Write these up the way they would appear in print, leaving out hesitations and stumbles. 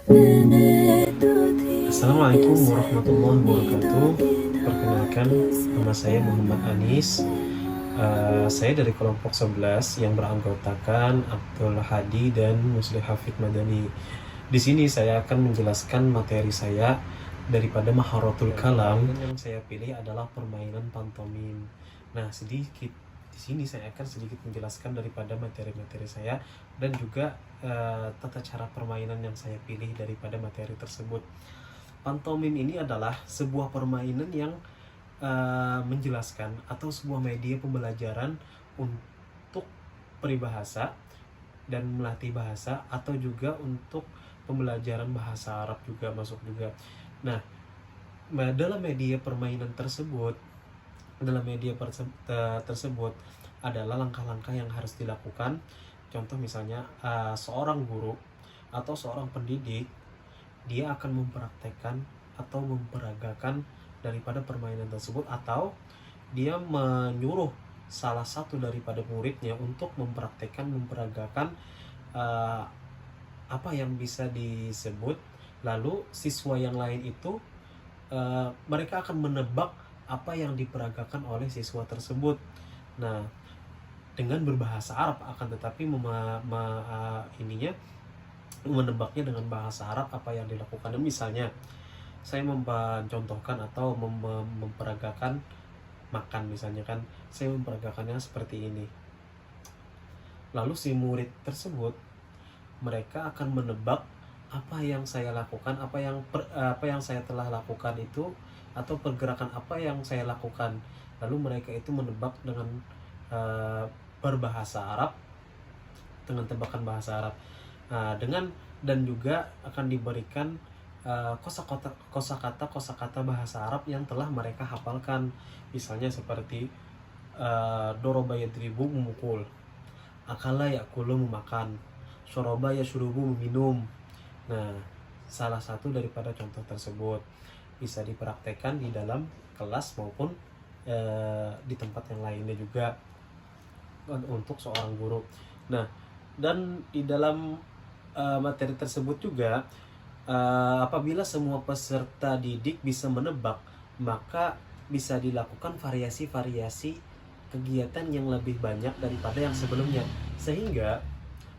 Assalamualaikum warahmatullahi wabarakatuh. Perkenalkan, nama saya Muhammad Anis. Saya dari kelompok 11 yang beranggotakan Abdul Hadi dan Muslim Hafid Madani. Di sini saya akan menjelaskan materi saya daripada Maharatul Kalam. Yang saya pilih adalah permainan pantomim. Nah, sedikit di sini saya akan sedikit menjelaskan daripada materi-materi saya dan juga tata cara permainan yang saya pilih daripada materi tersebut. Pantomim ini adalah sebuah permainan yang menjelaskan atau sebuah media pembelajaran untuk peribahasa dan melatih bahasa, atau juga untuk pembelajaran bahasa Arab juga masuk juga. Nah, dalam media permainan tersebut, tersebut adalah langkah-langkah yang harus dilakukan. Contoh misalnya seorang guru atau seorang pendidik, dia akan mempraktekkan atau memperagakan daripada permainan tersebut, atau dia menyuruh salah satu daripada muridnya untuk memperagakan apa yang bisa disebut. Lalu siswa yang lain itu mereka akan menebak apa yang diperagakan oleh siswa tersebut. Nah, dengan berbahasa Arab, akan tetapi menebaknya dengan bahasa Arab apa yang dilakukan. Misalnya saya mencontohkan atau memperagakan makan, misalnya kan saya memperagakannya seperti ini. Lalu si murid tersebut, mereka akan menebak apa yang saya lakukan, apa yang saya telah lakukan itu, atau pergerakan apa yang saya lakukan. Lalu mereka itu menebak dengan berbahasa Arab, dengan tebakan bahasa Arab. Dan juga akan diberikan kosakata bahasa Arab yang telah mereka hafalkan. Misalnya seperti doroba yadribu, memukul; akala yakulu, memakan; syoroba yashrubu, meminum. Nah, salah satu daripada contoh tersebut bisa dipraktekkan di dalam kelas maupun di tempat yang lainnya juga untuk seorang guru. Nah, dan di dalam materi tersebut juga, apabila semua peserta didik bisa menebak, maka bisa dilakukan variasi-variasi kegiatan yang lebih banyak daripada yang sebelumnya, sehingga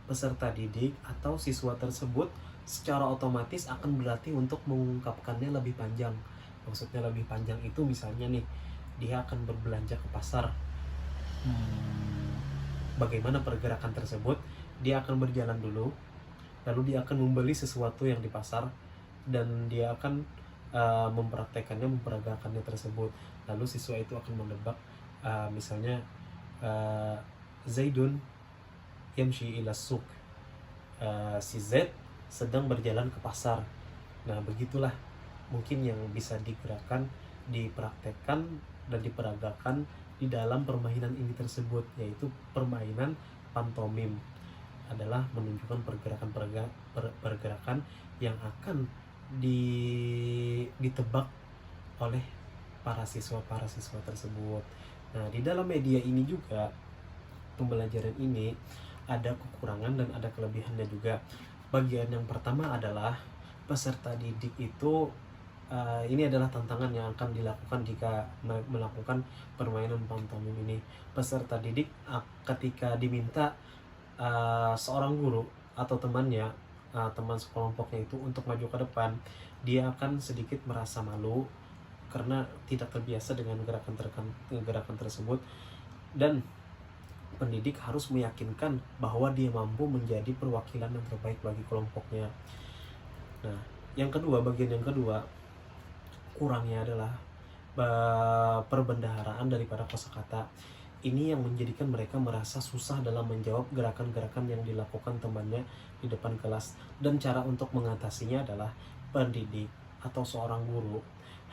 peserta didik atau siswa tersebut secara otomatis akan berlatih untuk mengungkapkannya lebih panjang. Maksudnya lebih panjang itu misalnya nih, dia akan berbelanja ke pasar. Bagaimana pergerakan tersebut? Dia akan berjalan dulu, lalu dia akan membeli sesuatu yang di pasar, dan dia akan memperagakannya tersebut. Lalu siswa itu akan menebak, misalnya Zaidun yamshi ila suq, si Z sedang berjalan ke pasar. Nah, begitulah mungkin yang bisa digerakkan, dipraktekkan, dan diperagakan di dalam permainan ini tersebut, yaitu permainan pantomim. Adalah menunjukkan pergerakan yang akan ditebak oleh para siswa tersebut. Nah, di dalam media ini juga, pembelajaran ini ada kekurangan dan ada kelebihannya juga. Bagian yang pertama adalah peserta didik itu, ini adalah tantangan yang akan dilakukan jika melakukan permainan pantomim ini. Peserta didik ketika diminta seorang guru atau temannya, teman sekelompoknya itu untuk maju ke depan, dia akan sedikit merasa malu karena tidak terbiasa dengan gerakan tersebut, dan pendidik harus meyakinkan bahwa dia mampu menjadi perwakilan yang terbaik bagi kelompoknya. Nah, bagian yang kedua, kurangnya adalah perbendaharaan daripada kosakata. Ini yang menjadikan mereka merasa susah dalam menjawab gerakan-gerakan yang dilakukan temannya di depan kelas. Dan cara untuk mengatasinya adalah pendidik atau seorang guru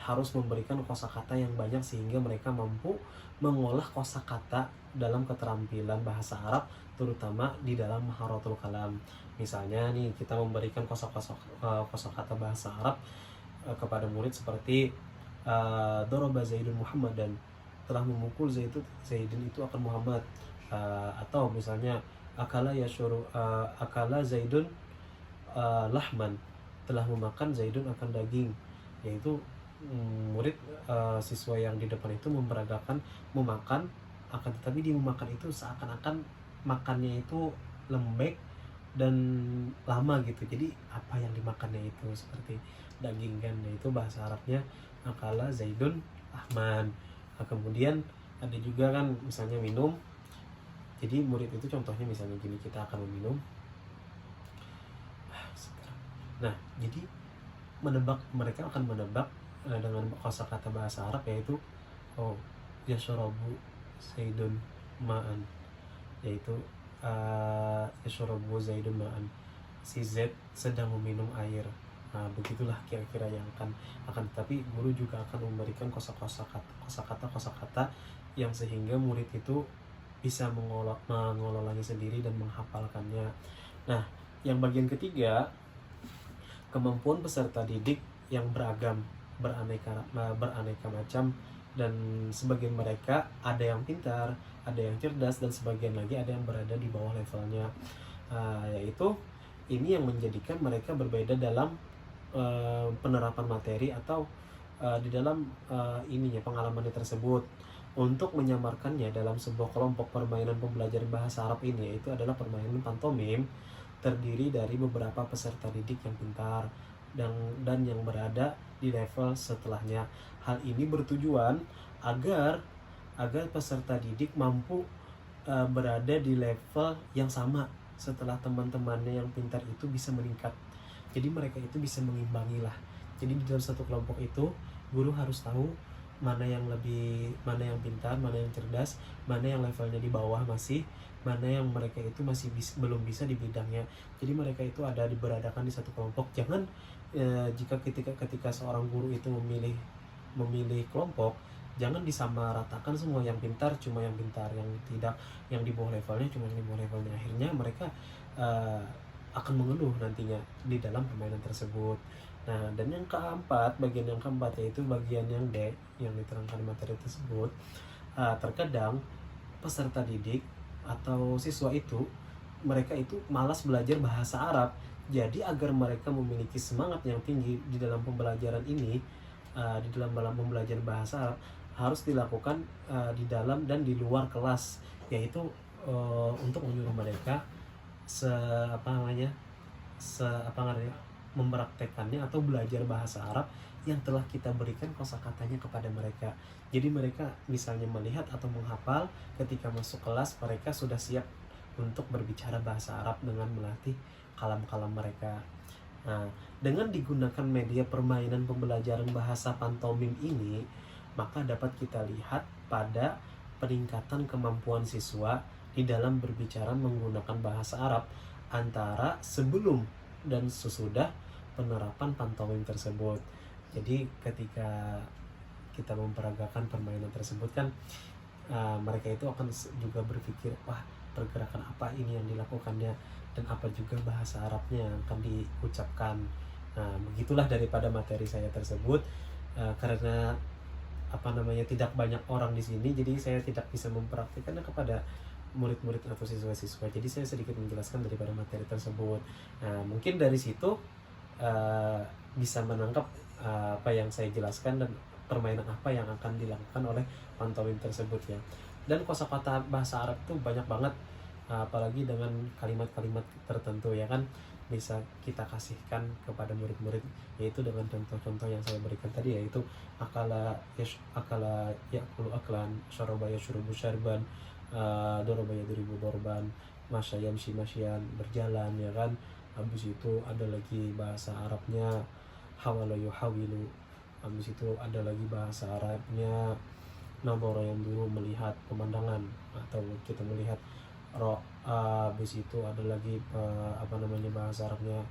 harus memberikan kosakata yang banyak, sehingga mereka mampu mengolah kosakata dalam keterampilan bahasa Arab, terutama di dalam Maharatul Kalam. Misalnya nih, kita memberikan kosakata bahasa Arab kepada murid seperti doroba Zaidun Muhammadan, telah memukul Zaidun itu akan Muhammad. Atau misalnya akala Zaidun lahman, telah memakan Zaidun akan daging, yaitu murid siswa yang di depan itu memperagakan memakan, akan tetapi dia memakan itu seakan-akan makannya itu lembek dan lama gitu. Jadi apa yang dimakannya itu seperti daging kan, itu bahasa Arabnya akala Zaidun Ahman. Nah, kemudian ada juga kan misalnya minum. Jadi murid itu contohnya misalnya gini, kita akan meminum. Nah, jadi mereka akan menebak dengan kosakata bahasa Arab, yaitu oh yashrabu Zaidun ma'an, yaitu yashrabu Zaidun ma'an, si Z sedang meminum air. Nah, begitulah kira-kira yang akan tapi guru juga akan memberikan kosakata yang sehingga murid itu bisa mengolahnya sendiri dan menghafalkannya. Nah, yang bagian ketiga, kemampuan peserta didik yang beragam, beraneka macam, dan sebagian mereka ada yang pintar, ada yang cerdas, dan sebagian lagi ada yang berada di bawah levelnya. Yaitu ini yang menjadikan mereka berbeda dalam penerapan materi atau di dalam pengalamannya tersebut. Untuk menyamarkannya dalam sebuah kelompok permainan pembelajaran bahasa Arab ini, yaitu adalah permainan pantomim, terdiri dari beberapa peserta didik yang pintar dan yang berada di level setelahnya. Hal ini bertujuan agar peserta didik mampu berada di level yang sama setelah teman-temannya yang pintar itu bisa meningkat. Jadi mereka itu bisa mengimbangi lah. Jadi di dalam satu kelompok itu guru harus tahu mana yang pintar, mana yang cerdas, mana yang levelnya di bawah masih, mana yang mereka itu masih belum bisa di bidangnya. Jadi mereka itu diberadakan di satu kelompok. Jangan jika ketika seorang guru itu memilih kelompok, jangan disamaratakan semua yang pintar cuma yang pintar, yang tidak, yang di bawah levelnya cuma yang di bawah levelnya. Akhirnya mereka akan mengeluh nantinya di dalam permainan tersebut. Nah, dan bagian yang keempat yaitu bagian yang D yang diterangkan di materi tersebut. Terkadang peserta didik atau siswa itu, mereka itu malas belajar bahasa Arab. Jadi agar mereka memiliki semangat yang tinggi di dalam pembelajaran ini, di dalam pembelajaran bahasa Arab, harus dilakukan di dalam dan di luar kelas, yaitu untuk menyuruh mereka mempraktekannya atau belajar bahasa Arab yang telah kita berikan kosakatanya kepada mereka. Jadi mereka misalnya melihat atau menghafal, ketika masuk kelas mereka sudah siap untuk berbicara bahasa Arab dengan melatih kalam-kalam mereka. Nah, dengan digunakan media permainan pembelajaran bahasa pantomim ini, maka dapat kita lihat pada peningkatan kemampuan siswa di dalam berbicara menggunakan bahasa Arab antara sebelum dan sesudah penerapan pantomim tersebut. Jadi ketika kita memperagakan permainan tersebut kan, mereka itu akan juga berpikir, wah pergerakan apa ini yang dilakukannya, dan apa juga bahasa Arabnya yang akan diucapkan. Nah, begitulah daripada materi saya tersebut. Karena tidak banyak orang di sini, jadi saya tidak bisa mempraktikkannya kepada murid-murid atau siswa-siswa. Jadi saya sedikit menjelaskan daripada materi tersebut. Nah, mungkin dari situ bisa menangkap apa yang saya jelaskan dan permainan apa yang akan dilakukan oleh pantomim tersebut ya. Dan kosakata bahasa Arab itu banyak banget, apalagi dengan kalimat-kalimat tertentu ya kan, bisa kita kasihkan kepada murid-murid, yaitu dengan contoh-contoh yang saya berikan tadi, yaitu akala yakulu aklan, syaraba yashrubu syarban, dorba yadribu dorban, masya yamshi masyan, berjalan ya kan. Habis itu ada lagi bahasa Arabnya hawala yuhawilu. Habis itu ada lagi bahasa Arabnya nadhara yang dulu, melihat pemandangan atau kita melihat habis itu ada lagi bahasa Arabnya.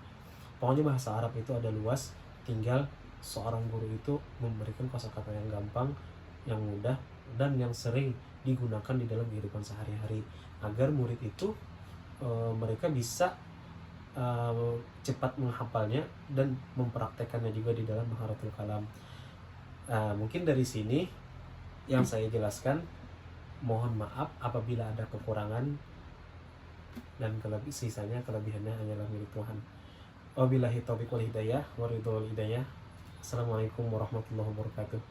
Pokoknya bahasa Arab itu ada luas, tinggal seorang guru itu memberikan kosakata yang gampang, yang mudah, dan yang sering digunakan di dalam kehidupan sehari-hari, agar murid itu mereka bisa cepat menghafalnya dan mempraktekannya juga di dalam maharatul kalam. Mungkin dari sini yang saya jelaskan. Mohon maaf apabila ada kekurangan, dan sisanya kelebihannya hanyalah milik Tuhan. Wabillahi taufiq wal hidayah, waridul hidayah. Assalamualaikum warahmatullahi wabarakatuh.